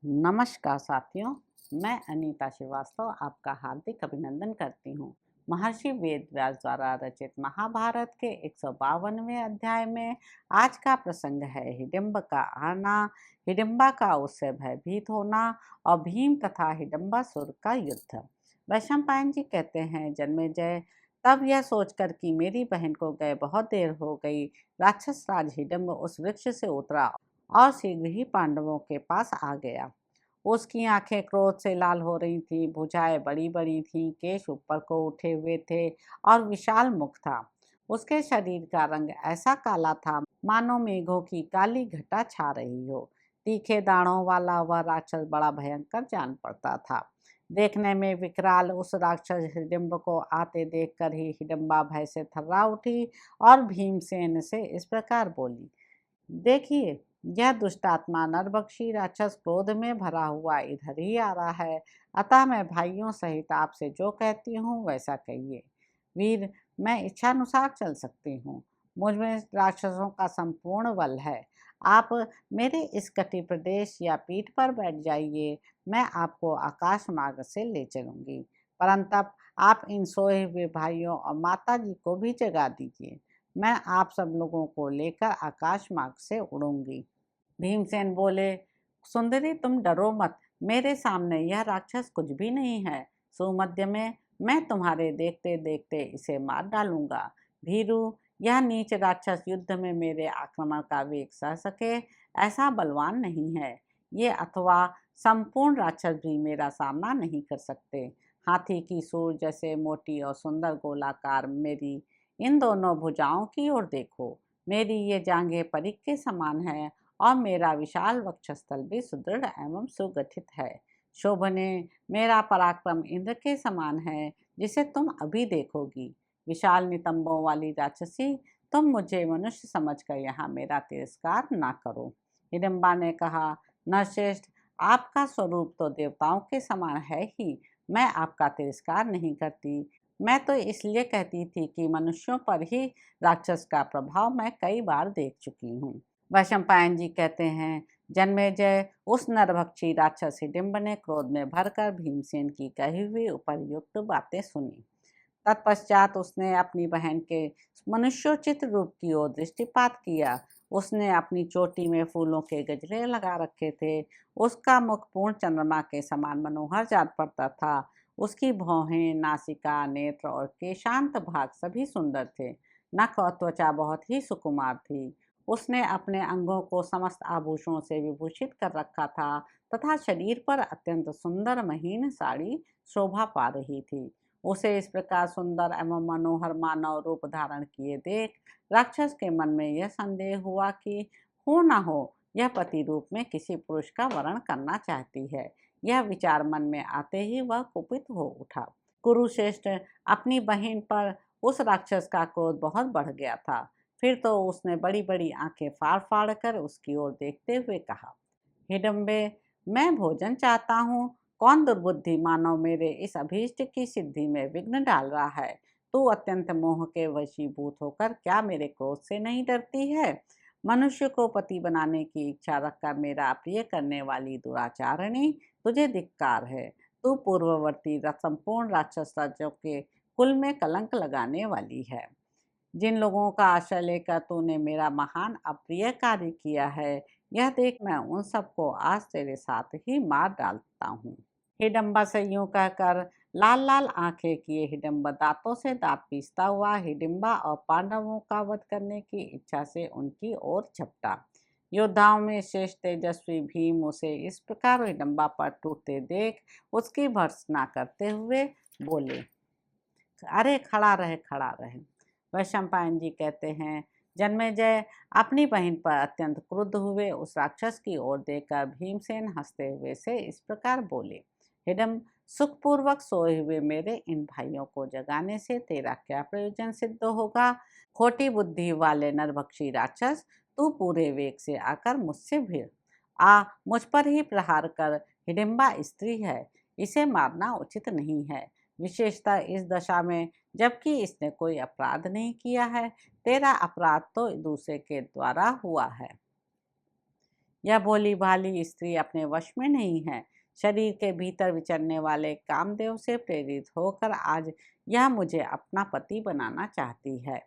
नमस्कार साथियों, मैं अनीता श्रीवास्तव आपका हार्दिक अभिनंदन करती हूँ। महर्षि वेद व्यास द्वारा रचित महाभारत के 152वें अध्याय में आज का प्रसंग है हिडिंब का आना, हिडिंबा का उससे भयभीत होना और भीम तथा हिडिंबासुर का युद्ध। वैशंपायन जी कहते हैं, जन्मेजय तब यह सोचकर कि मेरी बहन को गए बहुत देर हो गई, राक्षस राज हिडिंब उस वृक्ष से उतरा और शीघ्र ही पांडवों के पास आ गया। उसकी आंखें क्रोध से लाल हो रही थीं, भुजाएं बड़ी बड़ी थीं, केश ऊपर को उठे हुए थे और विशाल मुख था। उसके शरीर का रंग ऐसा काला था मानो मेघों की काली घटा छा रही हो। तीखे दाढ़ों वाला वह राक्षस बड़ा भयंकर जान पड़ता था। देखने में विकराल उस राक्षस हिडिंब को आते देखकर ही हिडिंबा भय से थर्रा उठी और भीमसेन से इस प्रकार बोली, देखिए, यह दुष्टात्मा नरभक्षी राक्षस क्रोध में भरा हुआ इधर ही आ रहा है। अतः मैं भाइयों सहित आपसे जो कहती हूँ वैसा कहिए। वीर, मैं इच्छानुसार चल सकती हूँ। मुझ में राक्षसों का संपूर्ण बल है। आप मेरे इस कटी प्रदेश या पीठ पर बैठ जाइए, मैं आपको आकाश मार्ग से ले चलूंगी। परंतु आप इन सोए हुए भाइयों और माता जी को भी जगा दीजिए। मैं आप सब लोगों को लेकर आकाश मार्ग से उड़ूंगी। भीमसेन बोले, सुंदरी तुम डरो मत, मेरे सामने यह राक्षस कुछ भी नहीं है। सुमध्य में मैं तुम्हारे देखते देखते इसे मार डालूंगा। भीरू, यह नीच राक्षस युद्ध में मेरे आक्रमण का वेग सह सके ऐसा बलवान नहीं है। ये अथवा संपूर्ण राक्षस भी मेरा सामना नहीं कर सकते। हाथी की सूर जैसे मोटी और सुंदर गोलाकार मेरी इन दोनों भुजाओं की ओर देखो। मेरी ये जांघें परिक के समान है और मेरा विशाल वक्षस्थल भी सुदृढ़ एवं सुगठित है। शोभने, मेरा पराक्रम इंद्र के समान है, जिसे तुम अभी देखोगी। विशाल नितंबों वाली राक्षसी, तुम मुझे मनुष्य समझकर यहाँ मेरा तिरस्कार ना करो। हिडिंबा ने कहा, नरश्रेष्ठ, आपका स्वरूप तो देवताओं के समान है ही, मैं आपका तिरस्कार नहीं करती। मैं तो इसलिए कहती थी कि मनुष्यों पर ही राक्षस का प्रभाव मैं कई बार देख चुकी हूँ। वैशंपायन जी कहते हैं, जन्मेजय उस नरभक्षी राक्षस हिडिंब ने क्रोध में भरकर भीमसेन की कही हुई उपरयुक्त बातें सुनी। तत्पश्चात उसने अपनी बहन के मनुष्योचित रूप की ओर दृष्टिपात किया। उसने अपनी चोटी में फूलों के गजरे लगा रखे थे। उसका मुख पूर्ण चंद्रमा के समान मनोहर जान पड़ता था। उसकी भौहें, नासिका, नेत्र और केशांत भाग सभी सुंदर थे। नख और त्वचा बहुत ही सुकुमार थी। उसने अपने अंगों को समस्त आभूषणों से विभूषित कर रखा था तथा शरीर पर अत्यंत सुंदर महीन साड़ी शोभा पा रही थी। उसे इस प्रकार सुंदर एवं मनोहर मानव रूप धारण किए देख राक्षस के मन में यह संदेह हुआ कि हो न हो यह पति रूप में किसी पुरुष का वर्ण करना चाहती है। यह विचार मन में आते ही वह कुपित हो उठा। कुरुश्रेष्ठ, अपनी बहन पर उस राक्षस का क्रोध बहुत बढ़ गया था। फिर तो उसने बड़ी बड़ी आंखें फाड़ फाड़ कर उसकी ओर देखते हुए कहा, हिडम्बे, मैं भोजन चाहता हूँ। कौन दुर्बुद्धि मानव मेरे इस अभीष्ट की सिद्धि में विघ्न डाल रहा है। तू अत्यंत मोह के वशीभूत होकर क्या मेरे क्रोध से नहीं डरती है। मनुष्य को पति बनाने की इच्छा रखकर मेरा प्रिय करने वाली दुराचारिणी, तुझे धिक्कार है। तू पूर्ववर्ती संपूर्ण राक्षस राज्यों के कुल में कलंक लगाने वाली है। जिन लोगों का आश्रय लेकर तूने मेरा महान अप्रिय कार्य किया है, यह देख मैं उन सबको आज तेरे साथ ही मार डालता हूँ। हिडम्बा से यूं कहकर लाल लाल आंखें किए हिडम्ब दांतों से दांत पीसता हुआ हिडिंबा और पांडवों का वध करने की इच्छा से उनकी ओर झपटा। योद्धाओं में श्रेष्ठ तेजस्वी भीम उसे इस प्रकार हिडम्बा पर टूटते देख उसकी भर्त्सना करते हुए बोले, अरे खड़ा रहे, खड़ा रहे। वैशंपायन जी कहते हैं, जन्मेजय अपनी बहन पर अत्यंत क्रुद्ध हुए उस राक्षस की ओर देखकर भीमसेन हंसते हुए से इस प्रकार बोले, हिडम, सुखपूर्वक सोए हुए मेरे इन भाइयों को जगाने से तेरा क्या प्रयोजन सिद्ध होगा। खोटी बुद्धि वाले नरभक्षी राक्षस, तू पूरे वेग से आकर मुझसे भिड़ आ, मुझ पर ही प्रहार कर। हिडिंबा स्त्री है, इसे मारना उचित नहीं है, विशेषतः इस दशा में जबकि इसने कोई अपराध नहीं किया है। तेरा अपराध तो दूसरे के द्वारा हुआ है। यह भोली भाली स्त्री अपने वश में नहीं है। शरीर के भीतर विचरने वाले कामदेव से प्रेरित होकर आज यह मुझे अपना पति बनाना चाहती है।